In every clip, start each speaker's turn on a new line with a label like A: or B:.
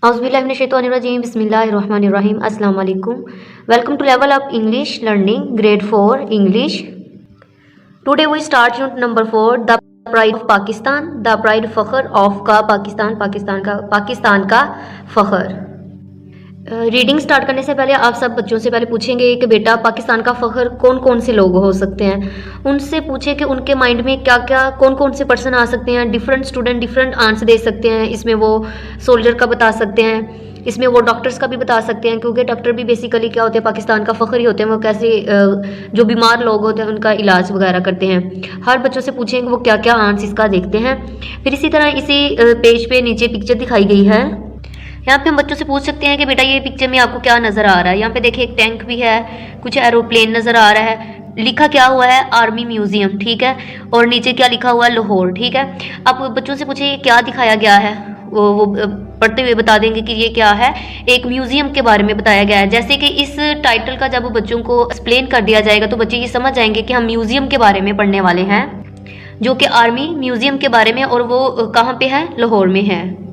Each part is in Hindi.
A: Auzubillahiminash-shaytanir-rajim. Bismillahir-rahmanir-rahim. Assalamu alaikum. Welcome to Level Up English Learning, Grade 4 English. Today we start unit number 4, The Pride of Pakistan, The Pride Fakhar of का पाकिस्तान का फखर। रीडिंग स्टार्ट करने से पहले आप सब बच्चों से पहले पूछेंगे कि बेटा पाकिस्तान का फ़ख्र कौन कौन से लोग हो सकते हैं। उनसे पूछे कि उनके माइंड में क्या क्या कौन कौन से पर्सन आ सकते हैं। डिफरेंट स्टूडेंट डिफरेंट आंसर दे सकते हैं। इसमें वो सोल्जर का बता सकते हैं, इसमें वो डॉक्टर्स का भी बता सकते हैं, क्योंकि डॉक्टर भी बेसिकली क्या होते हैं, पाकिस्तान का फ़ख्र ही होते हैं। वो कैसे जो बीमार लोग होते हैं उनका इलाज वगैरह करते हैं। हर बच्चों से पूछेंगे वो क्या क्या आंसर इसका देखते हैं। फिर इसी तरह इसी पेज पे नीचे पिक्चर दिखाई गई है। यहाँ पे हम बच्चों से पूछ सकते हैं कि बेटा ये पिक्चर में आपको क्या नज़र आ रहा है। यहाँ पे देखिए एक टैंक भी है, कुछ एरोप्लेन नज़र आ रहा है, लिखा क्या हुआ है आर्मी म्यूजियम, ठीक है, और नीचे क्या लिखा हुआ है लाहौर, ठीक है। अब बच्चों से पूछे ये क्या दिखाया गया है, वो पढ़ते हुए बता देंगे कि ये क्या है। एक म्यूजियम के बारे में बताया गया है। जैसे कि इस टाइटल का जब बच्चों को एक्सप्लेन कर दिया जाएगा तो बच्चे ये समझ जाएंगे कि हम म्यूजियम के बारे में पढ़ने वाले हैं, जो कि आर्मी म्यूजियम के बारे में, और वो कहाँ पे है, लाहौर में है।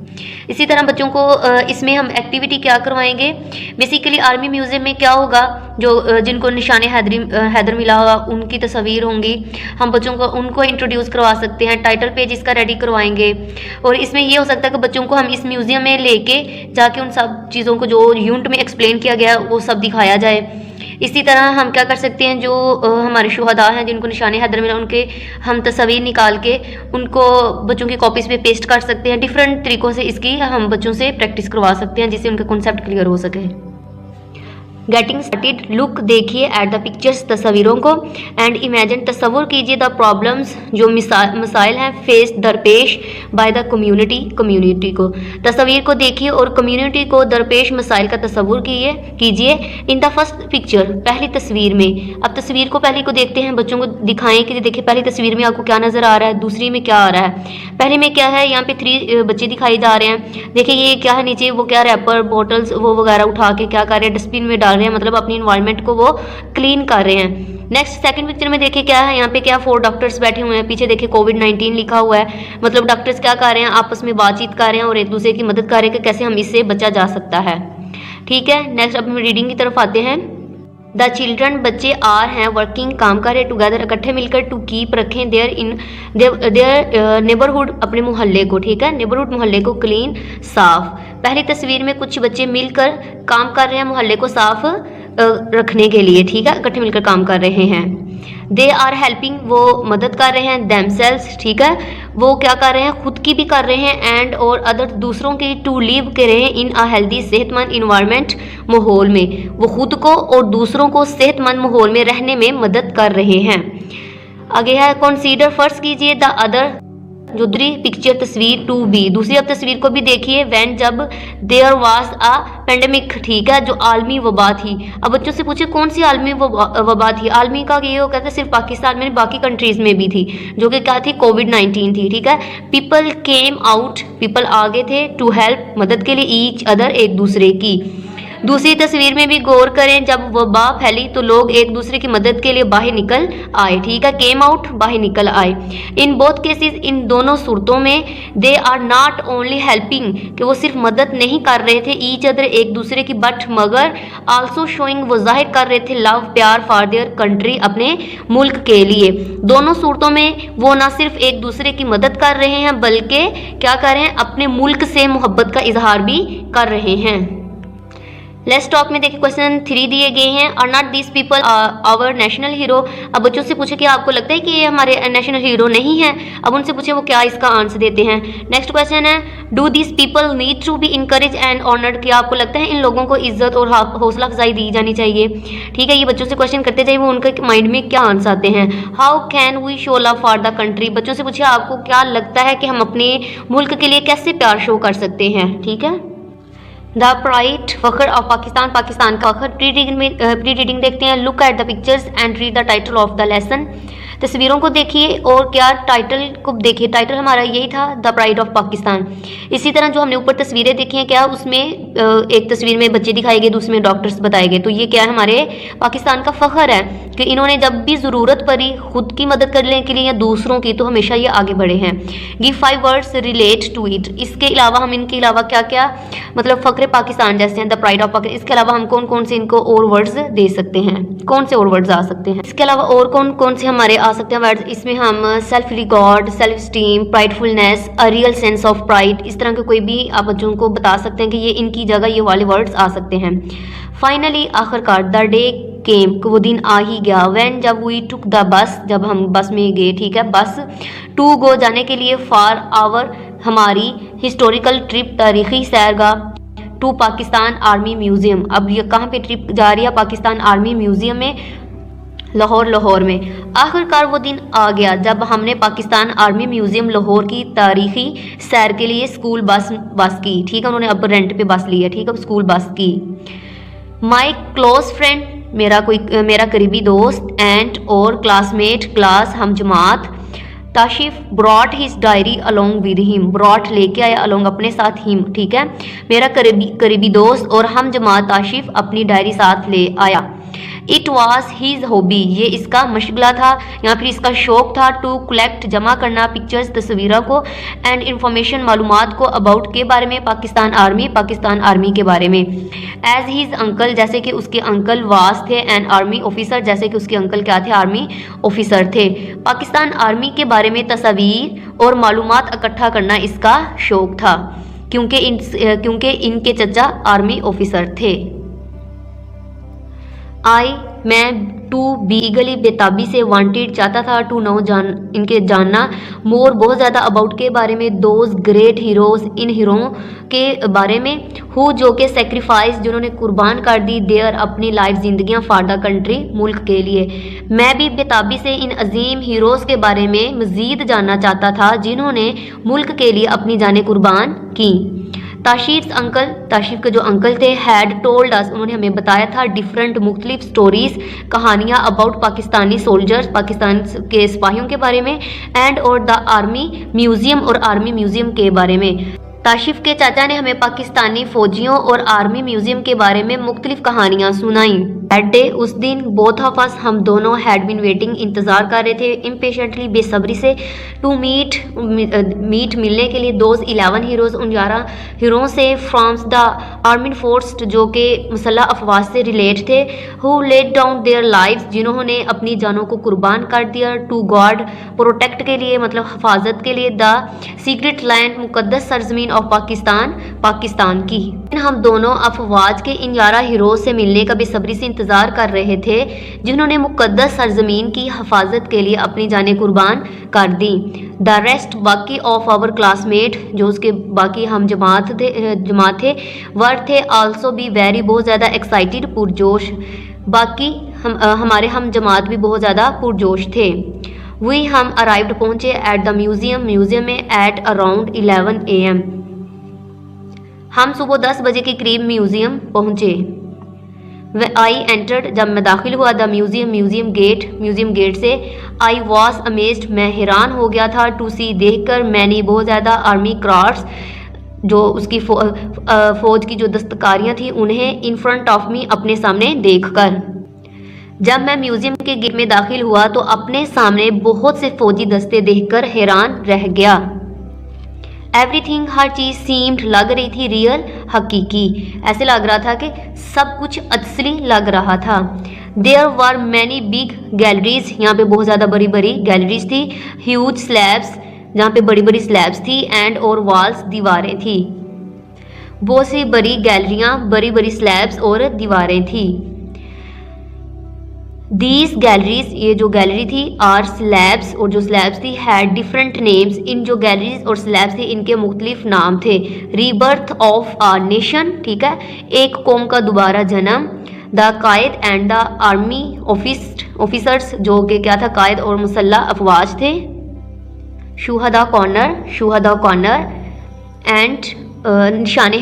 A: इसी तरह बच्चों को इसमें हम एक्टिविटी क्या करवाएंगे। बेसिकली आर्मी म्यूजियम में क्या होगा, जो जिनको निशाने हैदर मिला होगा उनकी तस्वीर होंगी। हम बच्चों को उनको इंट्रोड्यूस करवा सकते हैं, टाइटल पेज इसका रेडी करवाएंगे। और इसमें ये हो सकता है कि बच्चों को हम इस म्यूजियम में लेके जाके उन सब चीज़ों को जो यूनिट में एक्सप्लेन किया गया वो सब दिखाया जाए। इसी तरह हम क्या कर सकते हैं, जो हमारे शुहदा हैं जिनको निशाने हैदर मिला उनके हम तस्वीर निकाल के उनको बच्चों की कॉपीज़ पे पेस्ट कर सकते हैं। डिफरेंट तरीक़ों से इसकी हम बच्चों से प्रैक्टिस करवा सकते हैं जिससे उनका कॉन्सेप्ट क्लियर हो सके। गेटिंग स्टार्टेड, लुक देखिए एट द पिक्चर्स तस्वीरों को, एंड इमेजिन तस्वुर कीजिए द प्रॉब्लम्स जो मसाइल हैं फेस दरपेश बाय द कम्युनिटी को। तस्वीर को देखिए और कम्युनिटी को दरपेश मसाइल का तस्वुर कीजिए। इन द फर्स्ट पिक्चर, पहली तस्वीर में। अब तस्वीर को पहले को देखते हैं, बच्चों को दिखाएं कि देखिए पहली तस्वीर में आपको क्या नज़र आ रहा है, दूसरी में क्या आ रहा है। पहले में क्या है, यहाँ पे 3 बच्चे दिखाई जा रहे हैं। देखिए ये क्या है, नीचे वो क्या रैपर बॉटल्स वो वगैरह उठा के क्या कर रहे हैं, डस्टबिन में डाल रहे हैं, मतलब अपनी इन्वायरमेंट को वो क्लीन कर रहे हैं। नेक्स्ट सेकंड पिक्चर में देखिए क्या है, यहाँ पे क्या 4 डॉक्टर्स बैठे हुए हैं। पीछे देखिए कोविड-19 लिखा हुआ है, मतलब डॉक्टर्स क्या कर रहे हैं, आपस में बातचीत कर रहे हैं और एक दूसरे की मदद कर रहे हैं कि कैसे हम इससे बचा जा सकता है, ठीक है। नेक्स्ट अब हम रीडिंग की तरफ आते हैं। द चिल्ड्रन, बच्चे आर हैं वर्किंग, काम कर रहे टुगेदर, इकट्ठे मिलकर, टू कीप रखें देयर नेबरहुड, अपने मोहल्ले को, ठीक है, नेबरहुड मोहल्ले को क्लीन, साफ। पहली तस्वीर में कुछ बच्चे मिलकर काम कर रहे हैं मोहल्ले को साफ रखने के लिए, ठीक है, इकट्ठे मिलकर काम कर रहे हैं। दे आर हेल्पिंग, वो मदद कर रहे हैं, देमसेल्व्स, ठीक है, वो क्या कर रहे हैं, खुद की भी कर रहे हैं, एंड और अदर, दूसरों की, टू लिव कर रहे हैं इन अ हेल्दी, सेहतमंद इन्वायरमेंट, माहौल में, वो खुद को और दूसरों को सेहतमंद माहौल में रहने में मदद कर रहे हैं। आगे है कंसीडर, फर्स्ट कीजिए द अदर, जो पिक्चर तस्वीर 2b, दूसरी अब तस्वीर को भी देखिए। व्हेन, जब, देयर वाज अ पेंडेमिक, ठीक है, जो आलमी वबा थी। अब बच्चों से पूछे कौन सी आलमी वबा थी। आलमी का ये हो कहते हैं सिर्फ पाकिस्तान में, बाकी कंट्रीज में भी थी, जो कि क्या थी, कोविड-19 थी, ठीक है। पीपल केम आउट, पीपल आगे थे, टू हेल्प, मदद के लिए, ईच अदर, एक दूसरे की। दूसरी तस्वीर में भी गौर करें, जब वबा फैली तो लोग एक दूसरे की मदद के लिए बाहर निकल आए, ठीक है, केम आउट, बाहर निकल आए। इन बोथ केसेस, इन दोनों सूरतों में, they are not only helping, कि वो सिर्फ मदद नहीं कर रहे थे, ईच अदर, एक दूसरे की, बट मगर आल्सो शोइंग, वो जाहिर कर रहे थे, लव, प्यार, फॉर देयर कंट्री, अपने मुल्क के लिए। दोनों सूरतों में वो ना सिर्फ एक दूसरे की मदद कर रहे हैं बल्कि क्या कर रहे हैं, अपने मुल्क से मोहब्बत का इजहार भी कर रहे हैं। लेट्स टॉक में देखिए क्वेश्चन 3 दिए गए हैं। Are not this people our national hero. अब बच्चों से पूछे कि आपको लगता है कि ये हमारे नेशनल हीरो नहीं है। अब उनसे पूछे वो क्या इसका आंसर देते हैं। नेक्स्ट क्वेश्चन है, do this people need to be encourage and honoured. क्या आपको लगता है इन लोगों को इज्जत और हौसला अफजाई दी जानी चाहिए, ठीक है। ये बच्चों से क्वेश्चन करते जाइए, वो उनके माइंड में क्या आंसर आते हैं। How can we show love for the country. बच्चों से पूछे आपको क्या लगता है कि हम अपने मुल्क के लिए कैसे प्यार शो कर सकते हैं, ठीक है। The pride, Fakhar of Pakistan, Pakistan का फखर। प्री रीडिंग देखते हैं। Look at the pictures and read the title of the lesson. तस्वीरों को देखिए और क्या टाइटल को देखिए। टाइटल हमारा यही था, द प्राइड ऑफ पाकिस्तान। इसी तरह जो हमने ऊपर तस्वीरें देखी हैं, क्या उसमें एक तस्वीर में बच्चे दिखाए गए, दूसरे में डॉक्टर्स बताए गए। तो ये क्या है, हमारे पाकिस्तान का फ़ख्र है कि इन्होंने जब भी ज़रूरत पड़ी खुद की मदद करने के लिए या दूसरों की, तो हमेशा ये आगे बढ़े हैं। Give 5 words relate to it. इसके अलावा हम इनके अलावा क्या क्या मतलब फ़ख्र पाकिस्तान जैसे हैं, द प्राइड ऑफ पाकिस्तान, इसके अलावा हम कौन कौन से इनको और वर्ड्स दे सकते हैं, कौन से और वर्ड्स आ सकते हैं। इसके अलावा और कौन कौन से हमारे आ सकते हैं वर्ड्स, इसमें हम self record, self esteem, pridefulness, a real sense of pride, इस तरह के कोई भी आप बच्चों को बता सकते हैं कि ये इनकी जगह ये वाले वर्ड्स आ सकते हैं। फाइनली आखिरकार, द डे केम, वो दिन आ ही गया। व्हेन, जब वी टुक द बस, जब हम बस में गए, ठीक है, बस टू गो, जाने के लिए, फॉर आवर, हमारी हिस्टोरिकल ट्रिप, तारीखी सैरगाह, टू पाकिस्तान आर्मी म्यूजियम। अब ये कहाँ पे ट्रिप जा रही है, पाकिस्तान आर्मी म्यूजियम में, लाहौर में। आखिरकार वो दिन आ गया जब हमने पाकिस्तान आर्मी म्यूजियम लाहौर की तारीखी सैर के लिए स्कूल बस की, ठीक है, उन्होंने अब रेंट पे बस ली है, ठीक है, स्कूल बस की। माई क्लोज फ्रेंड, मेरा करीबी दोस्त, एंड और क्लासमेट, क्लास हम जमात, Tashif brought his diary along with him, brought लेके आया, अलोंग अपने साथ, हिम, ठीक है, मेरा करीबी दोस्त और हम जमात ताशिफ अपनी डायरी साथ ले आया। इट वॉज हीज हॉबी, ये इसका मशगला था या फिर इसका शौक था, टू कलेक्ट, जमा करना, पिक्चर्स, तस्वीरों को, एंड इंफॉर्मेशन, मालूमात को, अबाउट, के बारे में, पाकिस्तान आर्मी के बारे में। एज हीज अंकल, जैसे कि उसके अंकल, वास थे, एन आर्मी ऑफिसर, जैसे कि उसके अंकल क्या थे, आर्मी ऑफिसर थे। पाकिस्तान आर्मी के बारे में तस्वीर और मालूमात इकट्ठा करना इसका शौक था, क्योंकि इनके चचा आर्मी ऑफिसर थे। मैं टू बी ईगली, बेताबी से, वांटेड, चाहता था, टू नो, इनके जानना, मोर, बहुत ज़्यादा, अबाउट, के बारे में, those great heroes, in hero के बारे में, हु, जो के सेक्रीफाइस, जिन्होंने कुर्बान कर दी, देयर, अपनी लाइफ, जिंदगियां, फॉर द कंट्री, मुल्क के लिए। मैं भी बेताबी से इन अजीम हीरोज़ के बारे में मज़ीद जानना चाहता था जिन्होंने मुल्क के लिए अपनी जानें कुर्बान की। ताशिफ अंकल, ताशिफ के जो अंकल थे, हैड टोल्ड अस, उन्होंने हमें बताया था, डिफरेंट मुख्तलिफ स्टोरीज, कहानियाँ, अबाउट पाकिस्तानी सोल्जर्स, पाकिस्तान के सिपाहियों के बारे में, एंड और द आर्मी म्यूजियम, और आर्मी म्यूजियम के बारे में। ताशिफ के चाचा ने हमें पाकिस्तानी फौजियों और आर्मी म्यूजियम के बारे में मुख्तलिफ कहानियाँ सुनाई। दैट डे, उस दिन, बोथ ऑफ अस, हम दोनों, हैड बीन वेटिंग, इंतज़ार कर रहे थे, इम्पेशेंटली, बेसब्री से, टू मीट, मिलने के लिए, दोज 11 हीरोज़, उन 11 हीरों से, फ्रॉम्स द आर्मी फोर्स, जो कि मुसल्लह अफवाज से रिलेट थे, who laid down their lives, जिन्होंने अपनी जानों को कुर्बान कर दिया, टू गॉड, प्रोटेक्ट के लिए, मतलब हिफाजत के लिए, the secret land, मुकद्दस Sarzameen of Pakistan की। हम दोनों अफवाज के इन 11 हीरो से मिलने का बेसब्री से इंतज़ार कर रहे थे जिन्होंने मुकद्दस सरजमीन की हिफाजत के लिए अपनी जानें कुर्बान कर दी। द रेस्ट, बाकी, ऑफ आवर क्लासमेट, जो उसके बाकी हम जमात थे, वर थे, आल्सो भी वेरी, बहुत ज़्यादा, एक्साइटेड, पुरजोश, बाकी हमारे हम जमात भी बहुत ज़्यादा पुरजोश थे। वी, हम अराइव्ड, पहुँचे, एट द म्यूज़ियम में, एट अराउंड 11 AM, हम सुबह 10 बजे के करीब म्यूज़ियम पहुँचे। आई एंटर्ड, जब मैं दाखिल हुआ, द म्यूज़ियम गेट से, आई वॉज अमेज्ड, मैं हैरान हो गया था, टू सी, देखकर, मैनी, बहुत ज़्यादा, आर्मी क्राफ्ट्स, जो उसकी फौज की जो दस्तकारियाँ थी उन्हें, इन फ्रंट ऑफ मी, अपने सामने देखकर। जब मैं म्यूज़ियम के गेट में दाखिल हुआ तो अपने सामने बहुत से फौजी दस्ते देखकर हैरान रह गया। एवरीथिंग, हर चीज़, सीम्ड, लग रही थी, रियल, हकीकी, ऐसे लग रहा था कि सब कुछ असली लग रहा था। There were many big galleries, यहाँ पे बहुत ज़्यादा बड़ी बड़ी गैलरीज थी, ह्यूज स्लैब्स, जहाँ पे बड़ी बड़ी स्लैब्स थी, एंड और वॉल्स, दीवारें थी, बहुत सी बड़ी गैलरियाँ, बड़ी बड़ी स्लैब्स और दीवारें थी। दीज गैलरीज, ये जो गैलरी थी, आर स्लैब्स, और जो स्लैब्स थी, हैड डिफरेंट नेम्स, इन जो गैलरीज और स्लैब्स थे इनके मुख्तलिफ नाम थे। रीबर्थ ऑफ आ नेशन, ठीक है, एक कौम का दोबारा जन्म। The Quaid and the army officers, जो कि क्या था, कायद और मुसल्लह अफवाज थे। शुहदा corner, and Nishan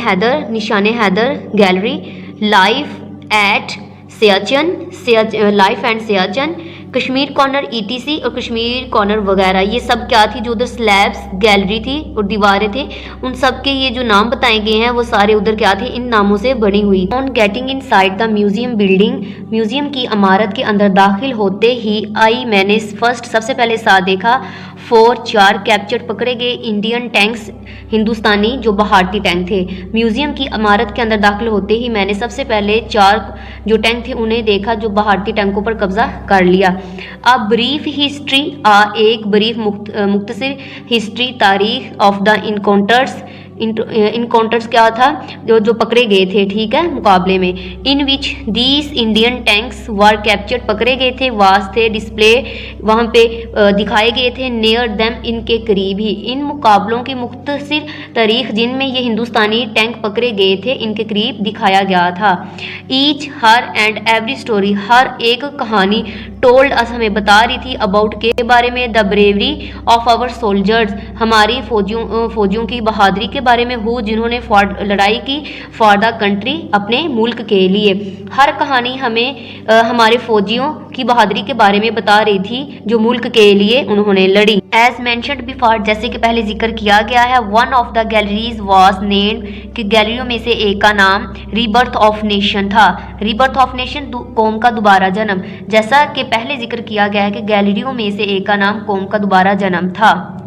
A: Haider gallery. Life and Siachen, Kashmir corner ETC और कश्मीर कॉर्नर वगैरह ये सब क्या थी, जो उधर स्लैब्स गैलरी थी और दीवारें थे, उन सब के ये जो नाम बताए गए हैं वो सारे उधर क्या थे, इन नामों से बनी हुई। On getting in side the museum building, museum की इमारत के अंदर दाखिल होते ही मैंने फर्स्ट सबसे पहले साथ देखा 4 कैप्चर्ड पकड़े गए इंडियन टैंक्स, हिंदुस्तानी जो भारतीय टैंक थे। म्यूजियम की इमारत के अंदर दाखिल होते ही मैंने सबसे पहले 4 जो टैंक थे उन्हें देखा जो भारतीय टैंकों पर कब्जा कर लिया। अ ब्रीफ हिस्ट्री, एक ब्रीफ मुख्तसर हिस्ट्री तारीख ऑफ द इनकाउंटर्स क्या था, जो पकड़े गए थे, ठीक है, मुकाबले में। In which these Indian tanks were captured, पकड़े गए थे, वास थे, डिस्प्ले वहाँ पे दिखाए गए थे, नियर देम, इनके करीब ही। इन मुकाबलों की मुख्तसर तारीख जिनमें ये हिंदुस्तानी टैंक पकड़े गए थे इनके करीब दिखाया गया था। ईच हर एंड एवरी स्टोरी, हर एक कहानी टोल्ड अस, हमें बता रही थी, अबाउट के बारे में, the bravery of our soldiers, हमारी फौजियों की बहादुरी के बारे में, हु जिन्होंने लड़ाई की, फॉर द कंट्री, अपने मुल्क के लिए। हर कहानी हमें हमारे फौजियों की बहादुरी के बारे में बता रही थी जो मुल्क के लिए उन्होंने लड़ी। एज मैंशनड बिफोर, जैसे कि पहले जिक्र किया गया है, one of the galleries was named, कि गैलरियों में से एक का नाम रीबर्थ ऑफ नेशन था। रीबर्थ ऑफ नेशन, कौम का दोबारा जन्म। जैसा कि पहले जिक्र किया गया है कि गैलरियों में से एक का नाम कौम का दोबारा जन्म था।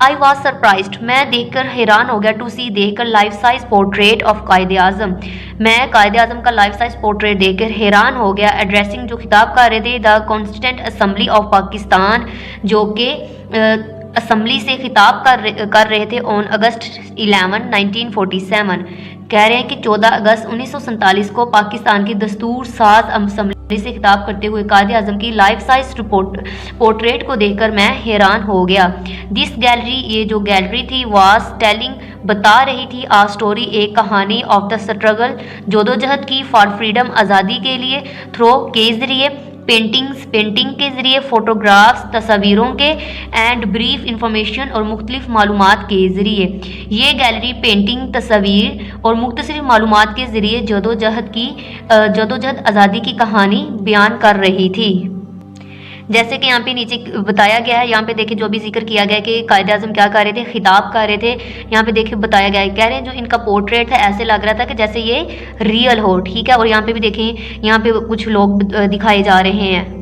A: आई वॉज सरप्राइज्ड, मैं देखकर हैरान हो गया, टू सी, देखकर, लाइफ साइज पोर्ट्रेट ऑफ कायदे आजम, मैं कायदे आजम का लाइफ साइज पोर्ट्रेट देखकर हैरान हो गया। एड्रेसिंग, जो खिताब कर रहे थे, the constituent assembly of Pakistan, जो कि असम्बली से खिताब कर रहे थे, ऑन अगस्त 11, 1947, कह रहे हैं कि 14 अगस्त 1947 को पाकिस्तान की दस्तूर साज असम्बली से खिताब करते हुए कायदे आजम की लाइफ साइज पोर्ट्रेट को देखकर मैं हैरान हो गया। दिस गैलरी, ये जो गैलरी थी, वाज टेलिंग, बता रही थी, आ स्टोरी, एक कहानी, ऑफ द स्ट्रगल, जदोजहद की, फॉर फ्रीडम, आज़ादी के लिए, थ्रो, के जरिए, पेंटिंग के ज़रिए, फ़ोटोग्राफ्स, तस्वीरों के, एंड ब्रीफ इंफॉर्मेशन, और मुख्तलिफ मालूमात के ज़रिए। ये गैलरी पेंटिंग, तस्वीर और मुख्तसर मालूमात के ज़रिए जदोजहद आज़ादी की कहानी बयान कर रही थी। जैसे कि यहाँ पे नीचे बताया गया है, यहाँ पे देखिए जो भी जिक्र किया गया है कि कायदे आज़म क्या कर रहे थे, खिताब कर रहे थे। यहाँ पे देखिए बताया गया है, कह रहे हैं जो इनका पोर्ट्रेट था ऐसे लग रहा था कि जैसे ये रियल हो, ठीक है। और यहाँ पे भी देखें, यहाँ पे कुछ लोग दिखाए जा रहे हैं।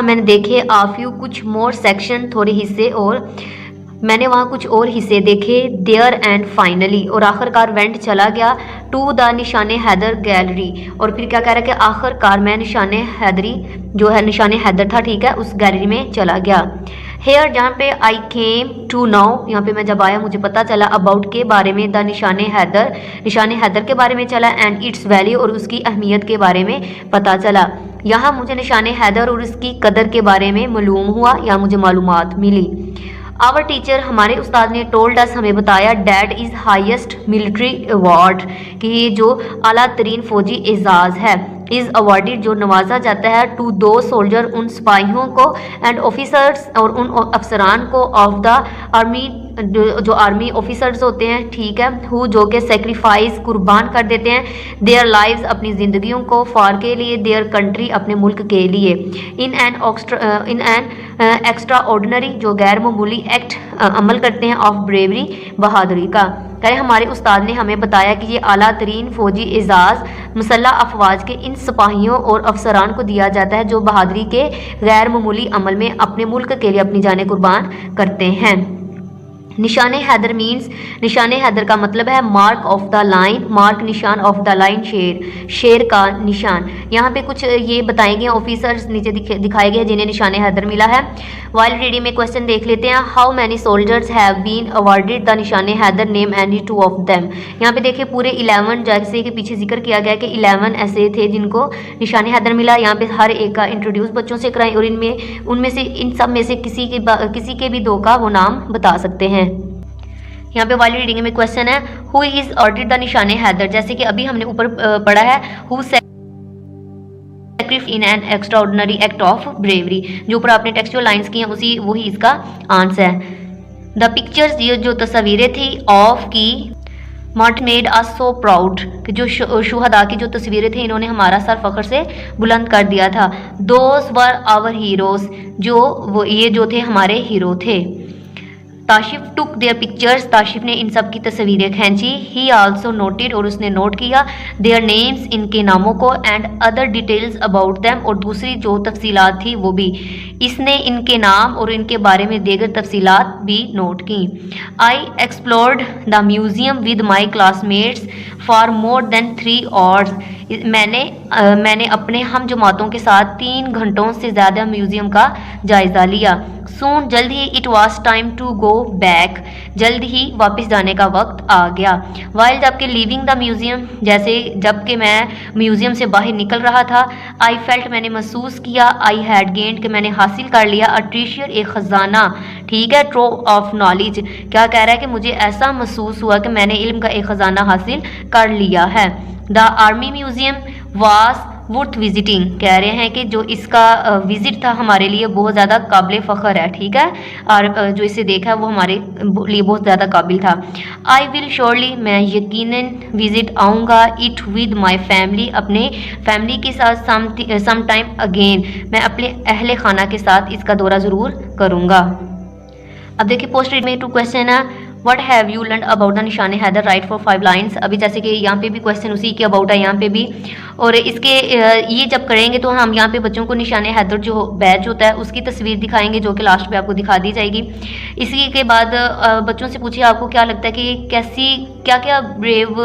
A: मैंने देखे आफ्यू, कुछ मोर सेक्शन, थोड़े हिस्से, और मैंने वहाँ कुछ और हिस्से देखे। देयर एंड फाइनली, और आखिरकार वेंट, चला गया, to the Nishane Haider gallery, और फिर क्या कह रहा है कि आखिरकार मैं निशाने हैदरी, जो है निशाने हैदर था, ठीक है, उस गैलरी में चला गया। हेयर, जहाँ पे आई केम टू नाउ, यहाँ पे मैं जब आया मुझे पता चला, अबाउट के बारे में, द निशाने हैदर के बारे में चला, एंड इट्स वैल्यू, और उसकी अहमियत के बारे में पता चला। यहाँ मुझे निशाने हैदर और उसकी कदर के बारे में मालूम हुआ, या मुझे मालूमात मिली। आवर टीचर, हमारे उस्ताद ने, टोल्ड अस, हमें बताया, that is highest military award, कि ये जो आला तरीन फौजी एजाज़ है, इज़ अवार्डेड, जो नवाजा जाता है, टू दो सोल्जर, उन सिपाहियों को, एंड ऑफिसर्स, और उन अफसरान को, ऑफ द आर्मी, जो आर्मी ऑफिसर्स होते हैं, ठीक है, हु जो के सेक्रीफाइस, कुर्बान कर देते हैं, देयर लाइव्स, अपनी ज़िंदगियों को, फॉर के लिए, देयर कंट्री, अपने मुल्क के लिए, इन एन एक्स्ट्रा ऑर्डिनरी, जो गैर मामूली एक्ट अमल करते हैं, ऑफ ब्रेवरी, बहादुरी का। कहे हमारे उस्ताद ने हमें बताया कि ये आला तरीन फौजी एजाज़ मुसल्लह अफवाज के इन सिपाहियों और अफसरान को दिया जाता है जो बहादुरी के गैर मामूली अमल में अपने मुल्क के लिए अपनी जानें कुर्बान करते हैं। निशाने हैदर मीन्स, निशाने हैदर का मतलब है mark of the line, mark निशान, ऑफ द लाइन शेर का निशान। यहाँ पे कुछ ये बताए गए ऑफिसर्स नीचे दिखाए गए जिन्हें निशाने हैदर मिला है। वाइल रीडिंग में क्वेश्चन देख लेते हैं। How many soldiers have been awarded the Nishane Haider, name any two of them. यहाँ पे देखिए पूरे 11, जैसे कि पीछे जिक्र किया गया कि 11 ऐसे थे जिनको निशाने हैदर मिला। यहाँ पे हर एक का इंट्रोड्यूस बच्चों से कराएं और उनमें से इन सब में से किसी के भी 2 का वो नाम बता सकते हैं। यहाँ पे वाली रीडिंग में क्वेश्चन है, who is ordered the Nishane Haider, जैसे कि अभी हमने ऊपर पढ़ा है, who sacrifice in an extra ordinary act of bravery. जो ऊपर आपने टेक्सचुअल लाइंस की हैं वही इसका आंसर है। द पिक्चर्स, ये जो तस्वीरें थी, ऑफ की, Martin made us so proud कि जो शुहदा की जो तस्वीरें थी इन्होंने हमारा सर फख्र से बुलंद कर दिया था। दोज वर आवर हीरोज़, ये जो थे हमारे हीरो थे। ताशिफ टुक देयर पिक्चर्स, ताशिफ ने इन सब की तस्वीरें खींची। ही आल्सो नोटेड, और उसने नोट किया, देयर नेम्स, इनके नामों को, and other details about them, और दूसरी जो तफसीलात थी वो भी। इसने इनके नाम और इनके बारे में दीगर तफसीलात भी नोट की। I explored the museum with my classmates for more than 3 hours. मैंने अपने हम जमातों के साथ 3 घंटों से ज़्यादा म्यूज़ियम का जायज़ा लिया। सून, जल्द ही, it was time to go back, जल्द ही वापस जाने का वक्त आ गया। वाइल, जबकि लिविंग द म्यूज़ियम, जबकि मैं म्यूज़ियम से बाहर निकल रहा था। आई फेल्ट, मैंने महसूस किया। आई हैड गेंड, कि मैंने हासिल कर लिया। अ ट्रेजर, एक ख़जाना, ठीक है। ट्रोव ऑफ नॉलेज, क्या कह रहा है कि मुझे ऐसा महसूस हुआ कि मैंने इल्म का एक ख़जाना हासिल कर लिया है। The army museum was worth visiting, कह रहे हैं कि जो इसका विज़िट था हमारे लिए बहुत ज़्यादा काबिल फ़ख्र है, ठीक है। और जो इसे देखा है वो हमारे लिए बहुत ज़्यादा काबिल था। आई विल श्योरली, मैं यकीनन विज़िट आऊँगा। इट विद माई फैमिली, अपने फैमिली के साथ। सम टाइम अगेन, मैं अपने अहले खाना के साथ इसका दौरा ज़रूर करूँगा। अब देखिए पोस्ट रीड में 2 क्वेश्चन है। What have you learn about the निशान हैदर, राइट फॉर 5 लाइन्स। अभी जैसे कि यहाँ पे भी क्वेश्चन उसी के अबाउट है, यहाँ पे भी। और इसके ये जब करेंगे तो हम यहाँ पे बच्चों को निशान हैदर जो बैच होता है उसकी तस्वीर दिखाएंगे, जो कि लास्ट पे आपको दिखा दी जाएगी। इसी के बाद बच्चों से पूछिए आपको क्या लगता है कि क्या क्या ब्रेव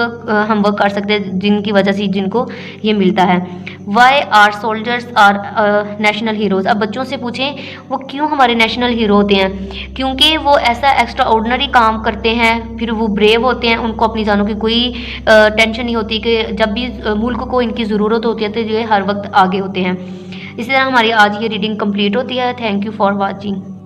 A: हम वर्क कर सकते हैं जिनकी वजह से जिनको ये मिलता है। Why are soldiers are national heroes, अब बच्चों से पूछें वो क्यों हमारे नेशनल हीरो होते हैं। क्योंकि वो ऐसा एक्स्ट्रा ऑर्डिनरी काम करते हैं, फिर वो ब्रेव होते हैं, उनको अपनी जानों की कोई टेंशन नहीं होती कि जब भी मुल्क को इनकी ज़रूरत होती है तो ये हर वक्त आगे होते हैं। इसी तरह हमारी आज ये रीडिंग कंप्लीट होती है। Thank you for watching.